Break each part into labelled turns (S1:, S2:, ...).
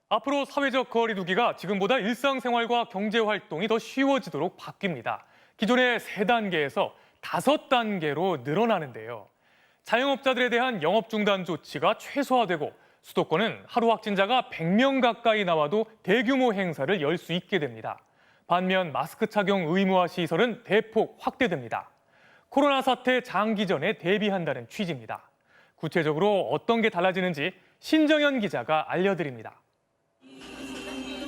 S1: 앞으로 사회적 거리 두기가 지금보다 일상생활과 경제활동이 더 쉬워지도록 바뀝니다. 기존의 3단계에서 5단계로 늘어나는데요. 자영업자들에 대한 영업 중단 조치가 최소화되고 수도권은 하루 확진자가 100명 가까이 나와도 대규모 행사를 열 수 있게 됩니다. 반면 마스크 착용 의무화 시설은 대폭 확대됩니다. 코로나 사태 장기전에 대비한다는 취지입니다. 구체적으로 어떤 게 달라지는지 신정현 기자가 알려드립니다.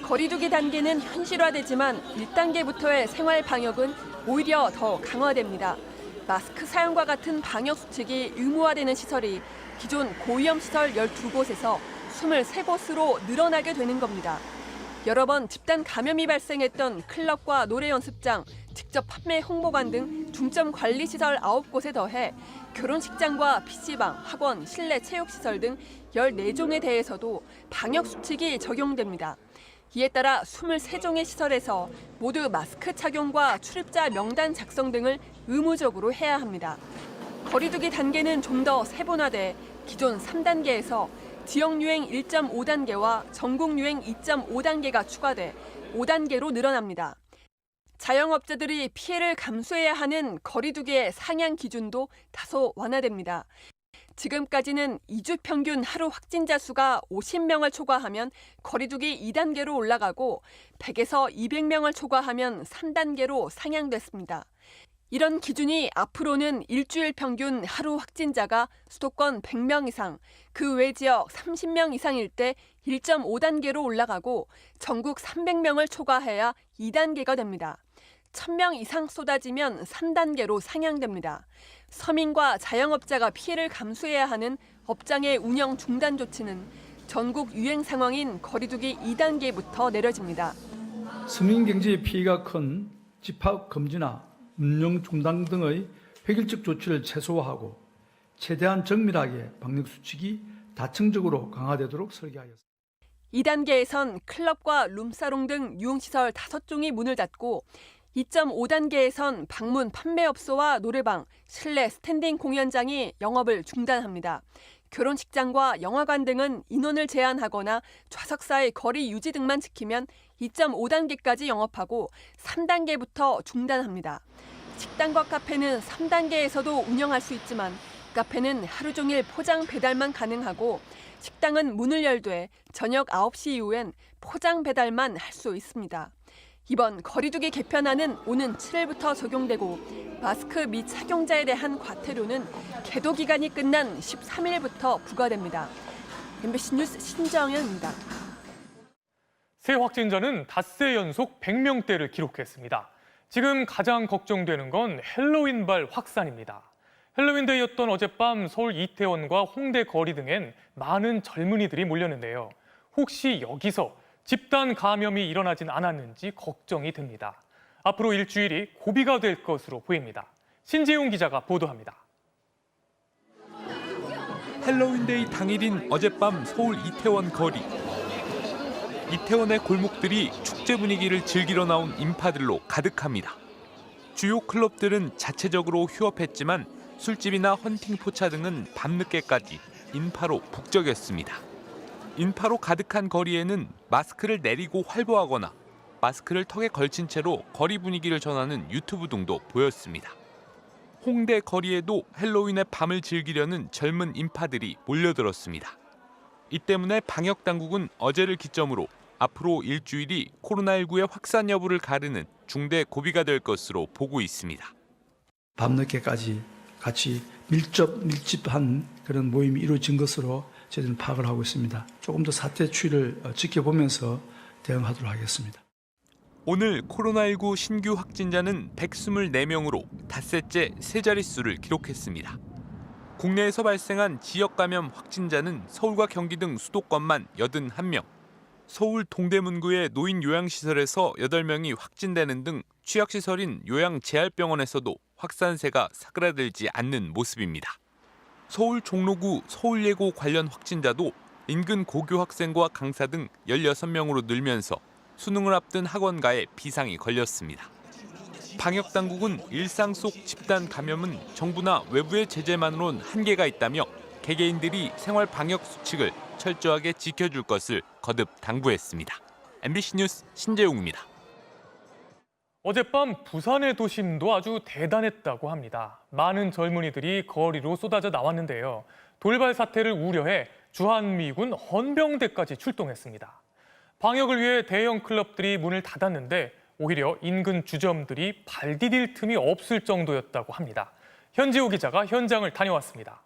S2: 거리두기 단계는 현실화되지만 1단계부터의 생활 방역은 오히려 더 강화됩니다. 마스크 사용과 같은 방역 수칙이 의무화되는 시설이 기존 고위험 시설 12곳에서 23곳으로 늘어나게 되는 겁니다. 여러 번 집단 감염이 발생했던 클럽과 노래 연습장, 직접 판매 홍보관 등 중점 관리 시설 9곳에 더해 결혼식장과 PC방, 학원, 실내 체육시설 등 14종에 대해서도 방역 수칙이 적용됩니다. 이에 따라 23종의 시설에서 모두 마스크 착용과 출입자 명단 작성 등을 의무적으로 해야 합니다. 거리두기 단계는 좀 더 세분화돼 기존 3단계에서 지역 유행 1.5단계와 전국 유행 2.5단계가 추가돼 5단계로 늘어납니다. 자영업자들이 피해를 감수해야 하는 거리두기의 상향 기준도 다소 완화됩니다. 지금까지는 2주 평균 하루 확진자 수가 50명을 초과하면 거리두기 2단계로 올라가고 100에서 200명을 초과하면 3단계로 상향됐습니다. 이런 기준이 앞으로는 일주일 평균 하루 확진자가 수도권 100명 이상, 그 외 지역 30명 이상일 때 1.5단계로 올라가고 전국 300명을 초과해야 2단계가 됩니다. 1000명 이상 쏟아지면 3단계로 상향됩니다. 서민과 자영업자가 피해를 감수해야 하는 업장의 운영 중단 조치는 전국 유행 상황인 거리두기 2단계부터 내려집니다.
S3: 서민 경제의 피해가 큰 집합 금지나 운영 중단 등의 획일적 조치를 최소화하고 최대한 정밀하게 방역 수칙이 다층적으로 강화되도록 설계하였습니다.
S2: 2단계에선 클럽과 룸사롱 등 유흥시설 5종이 문을 닫고 2.5단계에선 방문 판매업소와 노래방, 실내 스탠딩 공연장이 영업을 중단합니다. 결혼식장과 영화관 등은 인원을 제한하거나 좌석사의 거리 유지 등만 지키면 2.5단계까지 영업하고 3단계부터 중단합니다. 식당과 카페는 3단계에서도 운영할 수 있지만 카페는 하루 종일 포장 배달만 가능하고 식당은 문을 열되 저녁 9시 이후엔 포장 배달만 할 수 있습니다. 이번 거리두기 개편안은 오는 7일부터 적용되고 마스크 미착용자에 대한 과태료는 계도 기간이 끝난 13일부터 부과됩니다. MBC 뉴스 신정현입니다.
S1: 새 확진자는 닷새 연속 100명대를 기록했습니다. 지금 가장 걱정되는 건 헬로윈발 확산입니다. 헬로윈데이였던 어젯밤 서울 이태원과 홍대 거리 등엔 많은 젊은이들이 몰렸는데요. 혹시 여기서 집단 감염이 일어나진 않았는지 걱정이 듭니다. 앞으로 일주일이 고비가 될 것으로 보입니다. 신재용 기자가 보도합니다.
S4: 헬로윈데이 당일인 어젯밤 서울 이태원 거리. 이태원의 골목들이 축제 분위기를 즐기러 나온 인파들로 가득합니다. 주요 클럽들은 자체적으로 휴업했지만 술집이나 헌팅 포차 등은 밤늦게까지 인파로 북적였습니다. 인파로 가득한 거리에는 마스크를 내리고 활보하거나 마스크를 턱에 걸친 채로 거리 분위기를 전하는 유튜브 등도 보였습니다. 홍대 거리에도 헬로윈의 밤을 즐기려는 젊은 인파들이 몰려들었습니다. 이 때문에 방역 당국은 어제를 기점으로 앞으로 일주일이 코로나19의 확산 여부를 가르는 중대 고비가 될 것으로 보고 있습니다.
S3: 밤늦게까지 같이 밀집한 그런 모임이 이루어진 것으로 저희들은 파악을 하고 있습니다. 조금 더 사태 추이를 지켜보면서 대응하도록 하겠습니다.
S4: 오늘 코로나19 신규 확진자는 124명으로 닷새째 세 자릿수를 기록했습니다. 국내에서 발생한 지역 감염 확진자는 서울과 경기 등 수도권만 81명, 서울 동대문구의 노인 요양시설에서 8명이 확진되는 등 취약시설인 요양재활병원에서도 확산세가 사그라들지 않는 모습입니다. 서울 종로구 서울예고 관련 확진자도 인근 고교 학생과 강사 등 16명으로 늘면서 수능을 앞둔 학원가에 비상이 걸렸습니다. 방역당국은 일상 속 집단 감염은 정부나 외부의 제재만으론 한계가 있다며 개개인들이 생활 방역 수칙을 철저하게 지켜줄 것을 거듭 당부했습니다. MBC 뉴스 신재용입니다.
S1: 어젯밤 부산의 도심도 아주 대단했다고 합니다. 많은 젊은이들이 거리로 쏟아져 나왔는데요. 돌발 사태를 우려해 주한미군 헌병대까지 출동했습니다. 방역을 위해 대형 클럽들이 문을 닫았는데 오히려 인근 주점들이 발 디딜 틈이 없을 정도였다고 합니다. 현지호 기자가 현장을 다녀왔습니다.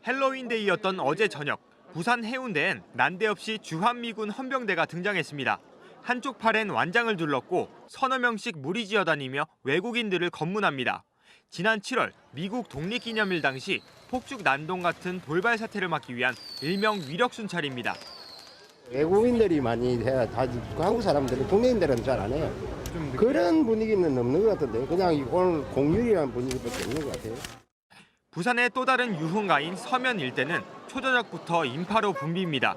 S5: 헬로윈데이였던 어제 저녁, 부산 해운대엔 난데없이 주한미군 헌병대가 등장했습니다. 한쪽 팔엔 완장을 둘렀고 서너 명씩 무리지어 다니며 외국인들을 검문합니다. 지난 7월 미국 독립기념일 당시 폭죽 난동 같은 돌발 사태를 막기 위한 일명 위력 순찰입니다.
S6: 외국인들이 많이 해야 다 한국 사람들은 국내인들은 잘 안 해요. 그런 분위기는 없는 것 같은데 그냥 오늘 공휴일이라는 분위기밖에 없는 것 같아요.
S5: 부산의 또 다른 유흥가인 서면 일대는 초저녁부터 인파로 붐빕니다.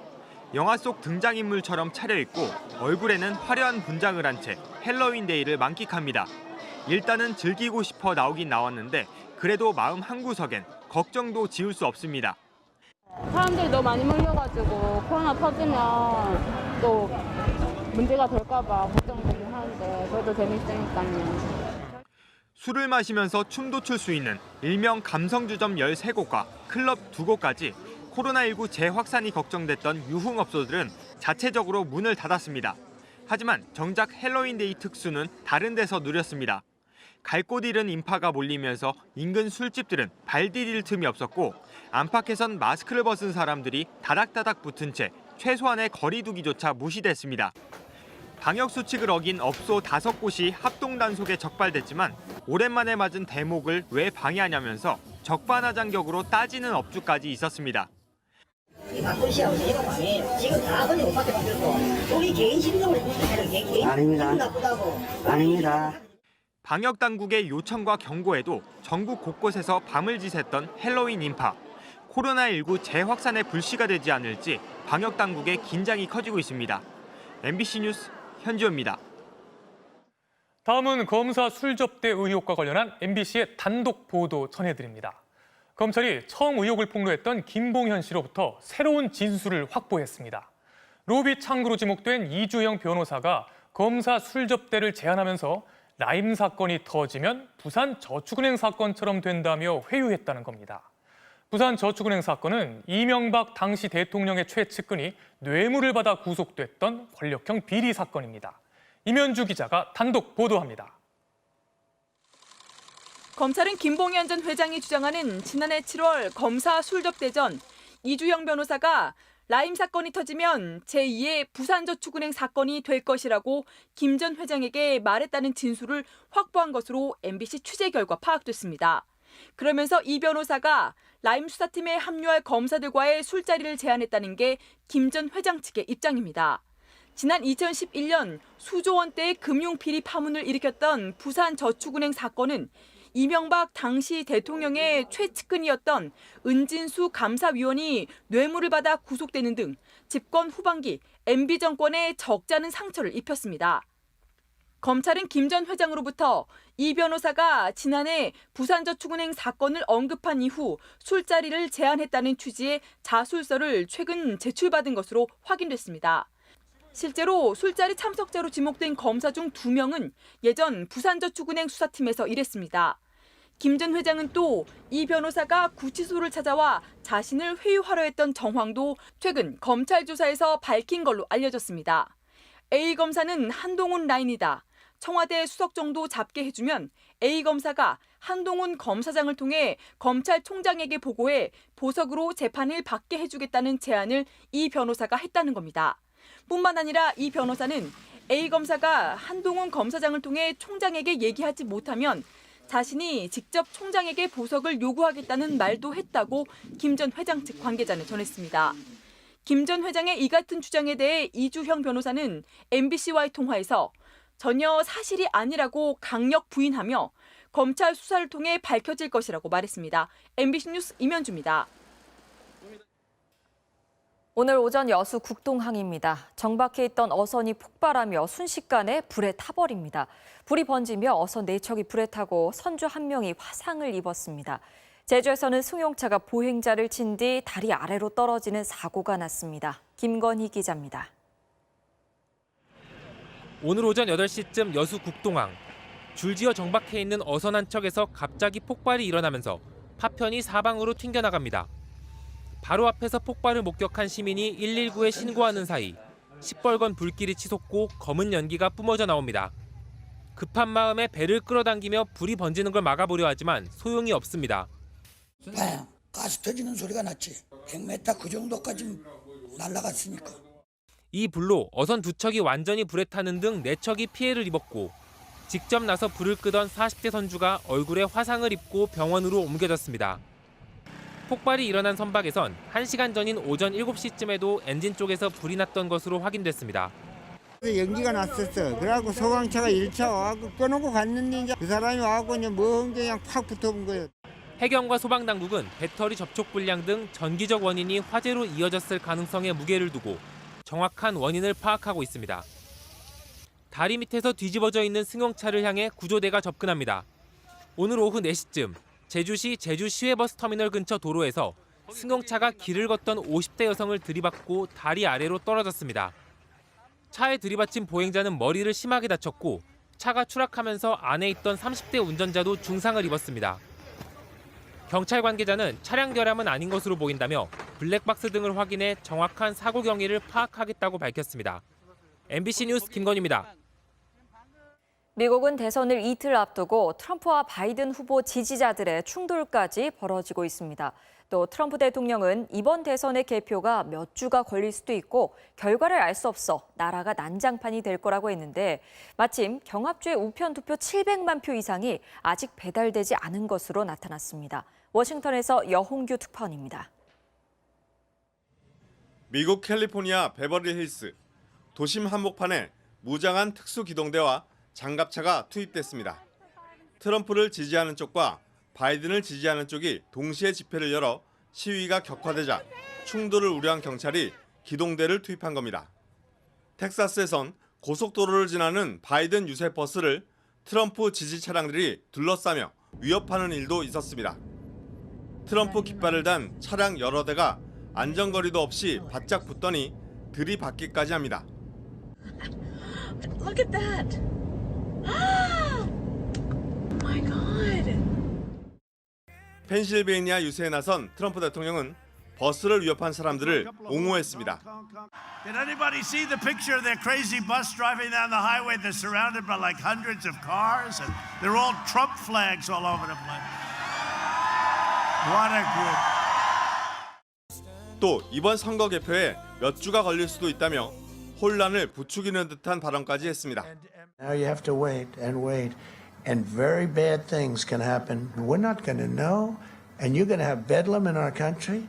S5: 영화 속 등장인물처럼 차려입고 얼굴에는 화려한 분장을 한 채 헬로윈데이를 만끽합니다. 일단은 즐기고 싶어 나오긴 나왔는데 그래도 마음 한구석엔 걱정도 지울 수 없습니다.
S7: 사람들이 너무 많이 몰려가지고 코로나 터지면 또 문제가 될까 봐 걱정되긴 하는데 그래도 재밌으니까요.
S5: 술을 마시면서 춤도 출 수 있는 일명 감성주점 13곳과 클럽 2곳까지 코로나19 재확산이 걱정됐던 유흥업소들은 자체적으로 문을 닫았습니다. 하지만 정작 헬로윈데이 특수는 다른 데서 누렸습니다. 갈 곳 잃은 인파가 몰리면서 인근 술집들은 발 디딜 틈이 없었고 안팎에선 마스크를 벗은 사람들이 다닥다닥 붙은 채 최소한의 거리 두기조차 무시됐습니다. 방역 수칙을 어긴 업소 5곳이 합동 단속에 적발됐지만 오랜만에 맞은 대목을 왜 방해하냐면서 적반하장격으로 따지는 업주까지 있었습니다.
S8: 이 바쁜 시하고 이거 아니에요. 지금 다 아버지 오빠한테 만들고 우리 개인 심정을 해주세요. 개인
S6: 아닙니다.
S8: 기분 나쁘다고.
S6: 아닙니다.
S5: 방역 당국의 요청과 경고에도 전국 곳곳에서 밤을 지샜던 헬로윈 인파. 코로나19 재확산의 불씨가 되지 않을지 방역 당국의 긴장이 커지고 있습니다. MBC 뉴스 현지호입니다.
S1: 다음은 검사 술접대 의혹과 관련한 MBC의 단독 보도 전해드립니다. 검찰이 처음 의혹을 폭로했던 김봉현 씨로부터 새로운 진술을 확보했습니다. 로비 창구로 지목된 이주영 변호사가 검사 술접대를 제안하면서 라임 사건이 터지면 부산저축은행 사건처럼 된다며 회유했다는 겁니다. 부산저축은행 사건은 이명박 당시 대통령의 최측근이 뇌물을 받아 구속됐던 권력형 비리 사건입니다. 임현주 기자가 단독 보도합니다.
S9: 검찰은 김봉현 전 회장이 주장하는 지난해 7월 검사 술접대 전 이주영 변호사가 라임 사건이 터지면 제2의 부산저축은행 사건이 될 것이라고 김 전 회장에게 말했다는 진술을 확보한 것으로 MBC 취재 결과 파악됐습니다. 그러면서 이 변호사가 라임 수사팀에 합류할 검사들과의 술자리를 제안했다는 게 김 전 회장 측의 입장입니다. 지난 2011년 수조 원대의 금융 비리 파문을 일으켰던 부산저축은행 사건은 이명박 당시 대통령의 최측근이었던 은진수 감사위원이 뇌물을 받아 구속되는 등 집권 후반기 MB 정권에 적잖은 상처를 입혔습니다. 검찰은 김 전 회장으로부터 이 변호사가 지난해 부산저축은행 사건을 언급한 이후 술자리를 제안했다는 취지의 자술서를 최근 제출받은 것으로 확인됐습니다. 실제로 술자리 참석자로 지목된 검사 중 2명은 예전 부산저축은행 수사팀에서 일했습니다. 김 전 회장은 또 이 변호사가 구치소를 찾아와 자신을 회유하려 했던 정황도 최근 검찰 조사에서 밝힌 걸로 알려졌습니다. A 검사는 한동훈 라인이다. 청와대 수석 정도 잡게 해주면 A 검사가 한동훈 검사장을 통해 검찰총장에게 보고해 보석으로 재판을 받게 해주겠다는 제안을 이 변호사가 했다는 겁니다. 뿐만 아니라 이 변호사는 A 검사가 한동훈 검사장을 통해 총장에게 얘기하지 못하면 자신이 직접 총장에게 보석을 요구하겠다는 말도 했다고 김 전 회장 측 관계자는 전했습니다. 김 전 회장의 이 같은 주장에 대해 이주형 변호사는 MBC와의 통화에서 전혀 사실이 아니라고 강력 부인하며 검찰 수사를 통해 밝혀질 것이라고 말했습니다. MBC 뉴스 임현주입니다.
S10: 오늘 오전 여수 국동항입니다. 정박해 있던 어선이 폭발하며 순식간에 불에 타버립니다. 불이 번지며 어선 4척이 불에 타고 선주 1명이 화상을 입었습니다. 제주에서는 승용차가 보행자를 친 뒤 다리 아래로 떨어지는 사고가 났습니다. 김건희 기자입니다.
S11: 오늘 오전 8시쯤 여수 국동항. 줄지어 정박해 있는 어선 한 척에서 갑자기 폭발이 일어나면서 파편이 사방으로 튕겨나갑니다. 바로 앞에서 폭발을 목격한 시민이 119에 신고하는 사이 시뻘건 불길이 치솟고 검은 연기가 뿜어져 나옵니다. 급한 마음에 배를 끌어당기며 불이 번지는 걸 막아보려 하지만 소용이 없습니다.
S12: 가스 터지는 소리가 났지. 100m 그 정도까지 날아갔으니까.
S11: 이 불로 어선 2척이 완전히 불에 타는 등 4척이 피해를 입었고 직접 나서 불을 끄던 40대 선주가 얼굴에 화상을 입고 병원으로 옮겨졌습니다. 폭발이 일어난 선박에선 1시간 전인 오전 7시쯤에도 엔진 쪽에서 불이 났던 것으로 확인됐습니다.
S6: 연기가 났었어. 그래갖고 소방차가 1차 와갖고 꺼놓고 갔는데 이제 그 사람이 와갖고 그냥 그냥 팍 붙어본 거예요.
S11: 해경과 소방당국은 배터리 접촉 불량 등 전기적 원인이 화재로 이어졌을 가능성에 무게를 두고 정확한 원인을 파악하고 있습니다. 다리 밑에서 뒤집어져 있는 승용차를 향해 구조대가 접근합니다. 오늘 오후 4시쯤 제주시 제주시외버스 터미널 근처 도로에서 승용차가 길을 걷던 50대 여성을 들이받고 다리 아래로 떨어졌습니다. 차에 들이받친 보행자는 머리를 심하게 다쳤고 차가 추락하면서 안에 있던 30대 운전자도 중상을 입었습니다. 경찰 관계자는 차량 결함은 아닌 것으로 보인다며 블랙박스 등을 확인해 정확한 사고 경위를 파악하겠다고 밝혔습니다. MBC 뉴스 김건희입니다.
S10: 미국은 대선을 이틀 앞두고 트럼프와 바이든 후보 지지자들의 충돌까지 벌어지고 있습니다. 또 트럼프 대통령은 이번 대선의 개표가 몇 주가 걸릴 수도 있고 결과를 알 수 없어 나라가 난장판이 될 거라고 했는데 마침 경합주의 우편 투표 700만 표 이상이 아직 배달되지 않은 것으로 나타났습니다. 워싱턴에서 여홍규 특파원입니다.
S13: 미국 캘리포니아 베버리힐스 도심 한복판에 무장한 특수기동대와 장갑차가 투입됐습니다. 트럼프를 지지하는 쪽과 바이든을 지지하는 쪽이 동시에 집회를 열어 시위가 격화되자 충돌을 우려한 경찰이 기동대를 투입한 겁니다. 텍사스에선 고속도로를 지나는 바이든 유세 버스를 트럼프 지지 차량들이 둘러싸며 위협하는 일도 있었습니다. 트럼프 깃발을 단 차량 여러 대가 안전거리도 없이 바짝 붙더니 들이받기까지 합니다.
S14: Look at that. Oh my God.
S13: 펜실베이니아 유세에 나선 트럼프 대통령은 버스를 위협한 사람들을 옹호했습니다.
S15: Did anybody see the picture of their crazy bus driving down the highway? They're surrounded by like hundreds of cars and they're all Trump flags all over the place. What a group.
S13: 또 이번 선거 개표에 몇 주가 걸릴 수도 있다며 혼란을 부추기는 듯한 발언까지 했습니다.
S16: Now you have to wait, and very bad things can happen. We're not going to know, and you're going to have bedlam in our country.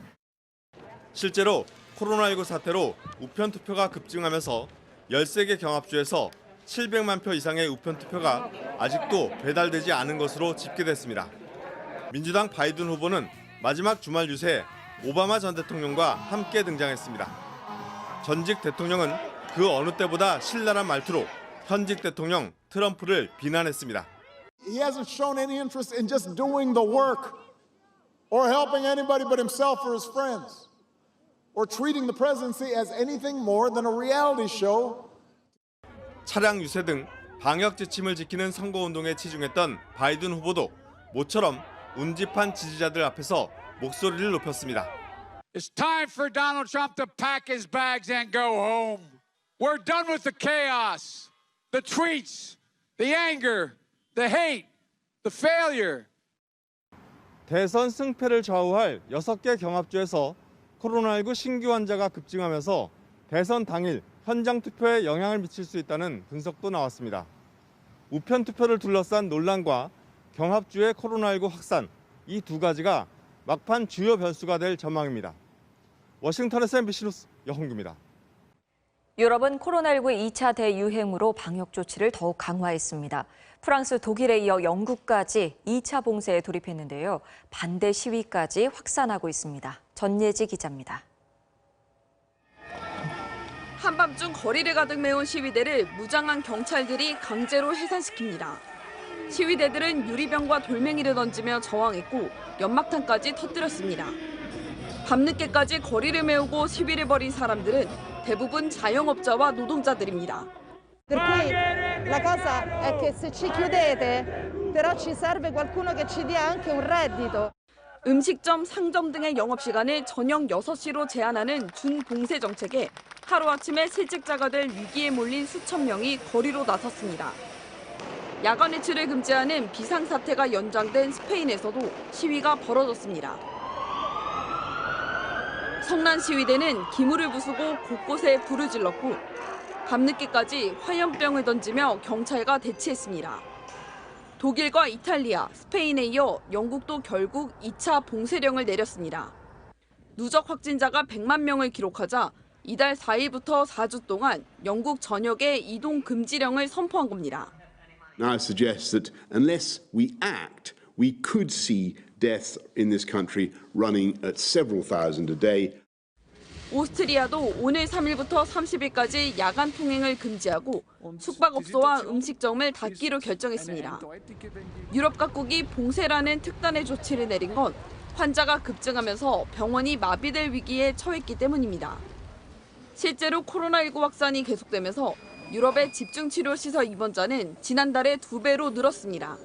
S13: 실제로 코로나19 사태로 우편 투표가 급증하면서 13개 경합주에서 700만 표 이상의 우편 투표가 아직도 배달되지 않은 것으로 집계됐습니다. 민주당 바이든 후보는 마지막 주말 유세에 오바마 전 대통령과 함께 등장했습니다. 전직 대통령은 그 어느 때보다 신랄한 말투로 현직 대통령 트럼프를 비난했습니다.
S17: He hasn't shown any interest in just doing the work or helping anybody but himself or his friends or treating the presidency as anything more than a reality show.
S13: 차량 유세 등 방역 지침을 지키는 선거운동에 치중했던 바이든 후보도 모처럼 운집한 지지자들 앞에서 목소리를 높였습니다.
S18: It's time for Donald Trump to pack his bags and go home. We're done with the chaos, the tweets, the anger, the hate, the failure.
S13: 대선 승패를 좌우할 6개 경합주에서 코로나19 신규 환자가 급증하면서 대선 당일 현장 투표에 영향을 미칠 수 있다는 분석도 나왔습니다. 우편 투표를 둘러싼 논란과 경합주의 코로나19 확산, 이 두 가지가 막판 주요 변수가 될 전망입니다. 워싱턴에서 MBC 뉴스 여홍규입니다.
S10: 유럽은 코로나19 2차 대유행으로 방역 조치를 더욱 강화했습니다. 프랑스, 독일에 이어 영국까지 2차 봉쇄에 돌입했는데요. 반대 시위까지 확산하고 있습니다. 전예지 기자입니다.
S2: 한밤중 거리를 가득 메운 시위대를 무장한 경찰들이 강제로 해산시킵니다. 시위대들은 유리병과 돌멩이를 던지며 저항했고 연막탄까지 터뜨렸습니다. 밤늦게까지 거리를 메우고 시위를 벌인 사람들은 대부분 자영업자와 노동자들입니다.
S19: Per cui la cosa è che se ci chiudete, però ci serve qualcuno che ci dia anche un reddito.
S2: 음식점, 상점 등의 영업시간을 저녁 6시로 제한하는 준봉쇄 정책에 하루아침에 실직자가 될 위기에 몰린 수천 명이 거리로 나섰습니다. 야간 외출을 금지하는 비상사태가 연장된 스페인에서도 시위가 벌어졌습니다. 성난 시위대는 기물을 부수고 곳곳에 불을 질렀고 밤늦게까지 화염병을 던지며 경찰과 대치했습니다. 독일과 이탈리아, 스페인에 이어 영국도 결국 2차 봉쇄령을 내렸습니다. 누적 확진자가 100만 명을 기록하자 이달 4일부터 4주 동안 영국 전역에 이동 금지령을 선포한 겁니다.
S20: Now I suggest that unless we act, we could see deaths in this country running at several thousand a day.
S2: 오스트리아도 오늘 3일부터 30일까지 야간 통행을 금지하고 숙박업소와 음식점을 닫기로 결정했습니다. 유럽 각국이 봉쇄라는 특단의 조치를 내린 건 환자가 급증하면서 병원이 마비될 위기에 처했기 때문입니다. 실제로 코로나19 확산이 계속되면서 유럽의 집중치료시설 입원자는 지난달에 2배로 늘었습니다.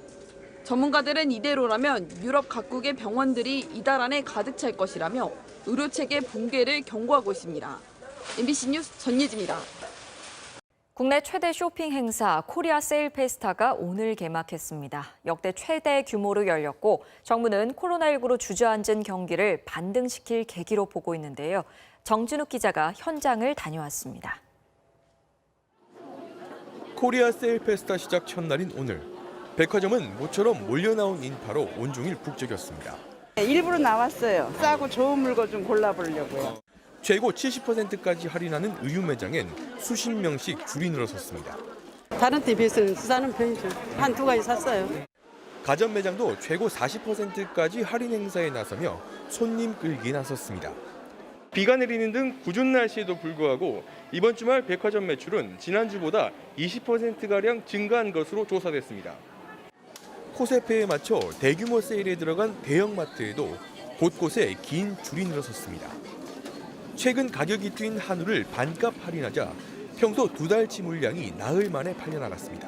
S2: 전문가들은 이대로라면 유럽 각국의 병원들이 이달 안에 가득 찰 것이라며 의료체계 붕괴를 경고하고 있습니다. MBC 뉴스 전예지입니다.
S10: 국내 최대 쇼핑 행사 코리아 세일 페스타가 오늘 개막했습니다. 역대 최대 규모로 열렸고 정부는 코로나19로 주저앉은 경기를 반등시킬 계기로 보고 있는데요. 정진욱 기자가 현장을 다녀왔습니다.
S21: 코리아 세일 페스타 시작 첫날인 오늘. 백화점은 모처럼 몰려나온 인파로 온종일 북적였습니다.
S22: 일부러 나왔어요. 싸고 좋은 물건 좀 골라보려고요.
S21: 최고 70%까지 할인하는 의류 매장엔 수십 명씩 줄이 늘어섰습니다.
S22: 다른 데 비해서는 싸는 편이죠. 한두 가지 샀어요.
S21: 가전 매장도 최고 40%까지 할인 행사에 나서며 손님 끌기에 나섰습니다. 비가 내리는 등 궂은 날씨에도 불구하고 이번 주말 백화점 매출은 지난주보다 20%가량 증가한 것으로 조사됐습니다. 코세페에 맞춰 대규모 세일에 들어간 대형마트에도 곳곳에 긴 줄이 늘어섰습니다. 최근 가격이 뛴 한우를 반값 할인하자 평소 2달치 물량이 나흘 만에 팔려나갔습니다.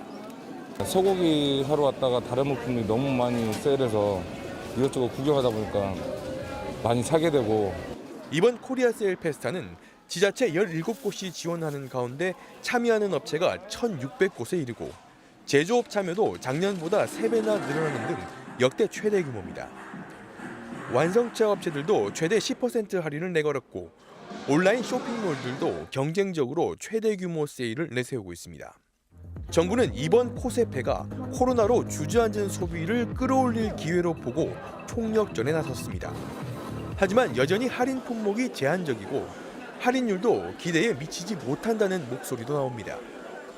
S23: 소고기 사러 왔다가 다른 물품이 너무 많이 세일해서 이것저것 구경하다 보니까 많이 사게 되고.
S21: 이번 코리아 세일 페스타는 지자체 17곳이 지원하는 가운데 참여하는 업체가 1,600곳에 이르고 제조업 참여도 작년보다 3배나 늘어나는 등 역대 최대 규모입니다. 완성차 업체들도 최대 10% 할인을 내걸었고 온라인 쇼핑몰들도 경쟁적으로 최대 규모 세일을 내세우고 있습니다. 정부는 이번 코세페가 코로나로 주저앉은 소비를 끌어올릴 기회로 보고 총력전에 나섰습니다. 하지만 여전히 할인 품목이 제한적이고 할인율도 기대에 미치지 못한다는 목소리도 나옵니다.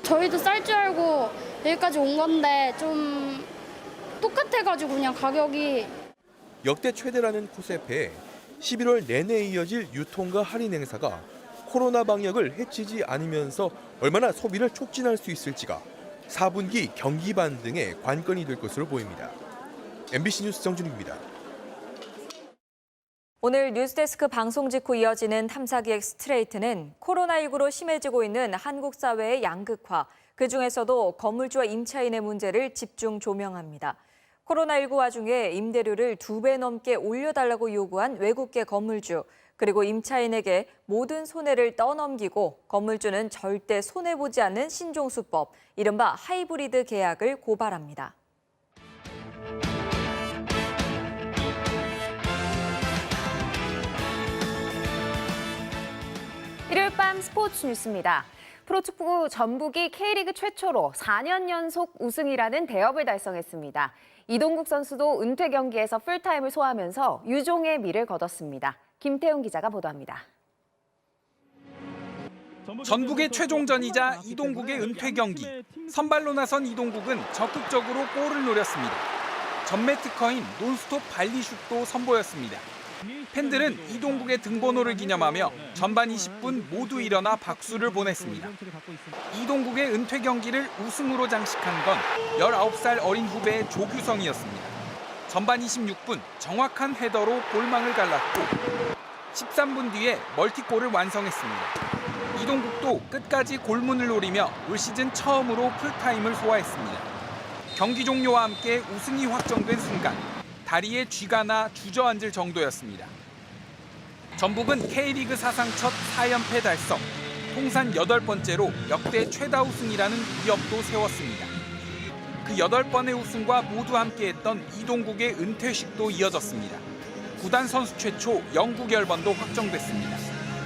S24: 저희도 쌀 줄 알고 여기까지 온 건데 좀 똑같아가지고 그냥 가격이.
S21: 역대 최대라는 코세페에 11월 내내 이어질 유통과 할인 행사가 코로나 방역을 해치지 않으면서 얼마나 소비를 촉진할 수 있을지가 4분기 경기 반등의 관건이 될 것으로 보입니다. MBC 뉴스 정준익입니다.
S10: 오늘 뉴스데스크 방송 직후 이어지는 탐사기획 스트레이트는 코로나19로 심해지고 있는 한국 사회의 양극화, 그중에서도 건물주와 임차인의 문제를 집중 조명합니다. 코로나19 와중에 임대료를 2배 넘게 올려달라고 요구한 외국계 건물주, 그리고 임차인에게 모든 손해를 떠넘기고 건물주는 절대 손해보지 않는 신종수법, 이른바 하이브리드 계약을 고발합니다.
S25: 일요일 밤 스포츠 뉴스입니다. 프로축구 전북이 K리그 최초로 4년 연속 우승이라는 대업을 달성했습니다. 이동국 선수도 은퇴 경기에서 풀타임을 소화하면서 유종의 미를 거뒀습니다. 김태훈 기자가 보도합니다.
S26: 전북의 최종전이자 이동국의 은퇴 경기. 선발로 나선 이동국은 적극적으로 골을 노렸습니다. 전매 특허인 논스톱 발리슛도 선보였습니다. 팬들은 이동국의 등번호를 기념하며 전반 20분 모두 일어나 박수를 보냈습니다. 이동국의 은퇴 경기를 우승으로 장식한 건 19살 어린 후배 조규성이었습니다. 전반 26분 정확한 헤더로 골망을 갈랐고 13분 뒤에 멀티골을 완성했습니다. 이동국도 끝까지 골문을 노리며 올 시즌 처음으로 풀타임을 소화했습니다. 경기 종료와 함께 우승이 확정된 순간 다리에 쥐가 나 주저앉을 정도였습니다. 전북은 K리그 사상 첫 4연패 달성, 통산 8번째로 역대 최다 우승이라는 위협도 세웠습니다. 그 8번의 우승과 모두 함께했던 이동국의 은퇴식도 이어졌습니다. 구단 선수 최초 영구 결번도 확정됐습니다.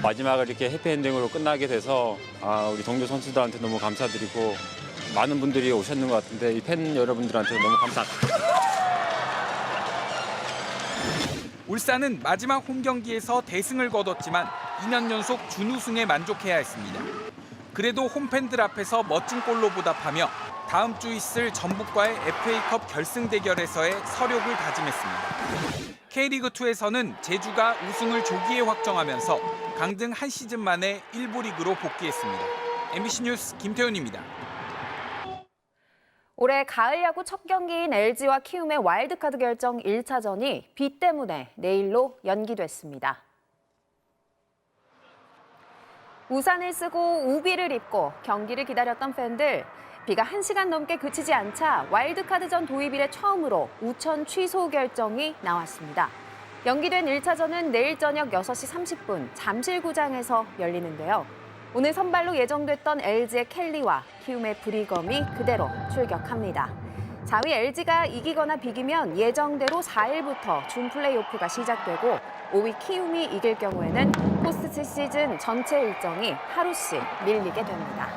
S1: 마지막을 이렇게 해피엔딩으로 끝나게 돼서 우리 동료 선수들한테 너무 감사드리고 많은 분들이 오셨는 것 같은데 이 팬 여러분들한테 너무 감사합니다.
S26: 울산은 마지막 홈 경기에서 대승을 거뒀지만 2년 연속 준우승에 만족해야 했습니다. 그래도 홈팬들 앞에서 멋진 골로 보답하며 다음 주 있을 전북과의 FA컵 결승 대결에서의 서력을 다짐했습니다. K리그2에서는 제주가 우승을 조기에 확정하면서 강등 한 시즌 만에 1부 리그로 복귀했습니다. MBC 뉴스 김태훈입니다.
S25: 올해 가을 야구 첫 경기인 LG와 키움의 와일드카드 결정 1차전이 비 때문에 내일로 연기됐습니다. 우산을 쓰고 우비를 입고 경기를 기다렸던 팬들, 비가 1시간 넘게 그치지 않자 와일드카드전 도입 이래 처음으로 우천 취소 결정이 나왔습니다. 연기된 1차전은 내일 저녁 6시 30분 잠실구장에서 열리는데요. 오늘 선발로 예정됐던 LG의 켈리와 키움의 브리검이 그대로 출격합니다. 4위 LG가 이기거나 비기면 예정대로 4일부터 준 플레이오프가 시작되고 5위 키움이 이길 경우에는 포스트 시즌 전체 일정이 하루씩 밀리게 됩니다.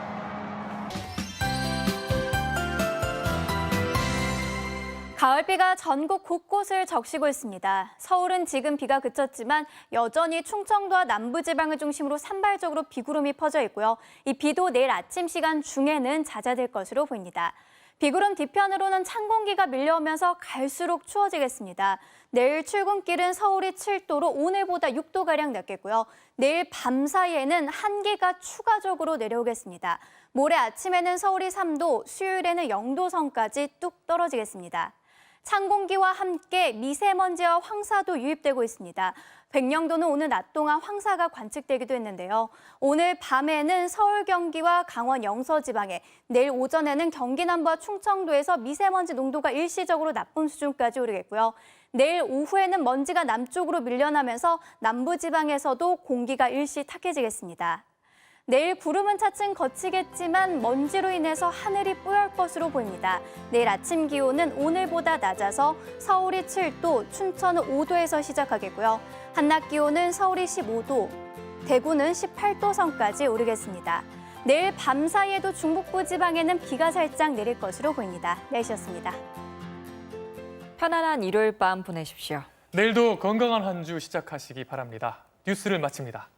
S3: 가을비가 전국 곳곳을 적시고 있습니다. 서울은 지금 비가 그쳤지만 여전히 충청도와 남부지방을 중심으로 산발적으로 비구름이 퍼져 있고요. 이 비도 내일 아침 시간 중에는 잦아들 것으로 보입니다. 비구름 뒤편으로는 찬 공기가 밀려오면서 갈수록 추워지겠습니다. 내일 출근길은 서울이 7도로 오늘보다 6도가량 낮겠고요. 내일 밤 사이에는 한기가 추가적으로 내려오겠습니다. 모레 아침에는 서울이 3도, 수요일에는 0도 선까지 뚝 떨어지겠습니다. 찬 공기와 함께 미세먼지와 황사도 유입되고 있습니다. 백령도는 오늘 낮 동안 황사가 관측되기도 했는데요. 오늘 밤에는 서울, 경기와 강원 영서 지방에, 내일 오전에는 경기 남부와 충청도에서 미세먼지 농도가 일시적으로 나쁨 수준까지 오르겠고요. 내일 오후에는 먼지가 남쪽으로 밀려나면서 남부 지방에서도 공기가 일시 탁해지겠습니다. 내일 구름은 차츰 걷히겠지만 먼지로 인해서 하늘이 뿌열 것으로 보입니다. 내일 아침 기온은 오늘보다 낮아서 서울이 7도, 춘천은 5도에서 시작하겠고요. 한낮 기온은 서울이 15도, 대구는 18도 선까지 오르겠습니다. 내일 밤 사이에도 중북부 지방에는 비가 살짝 내릴 것으로 보입니다. 날씨였습니다.
S10: 편안한 일요일 밤 보내십시오.
S4: 내일도 건강한 한 주 시작하시기 바랍니다. 뉴스를 마칩니다.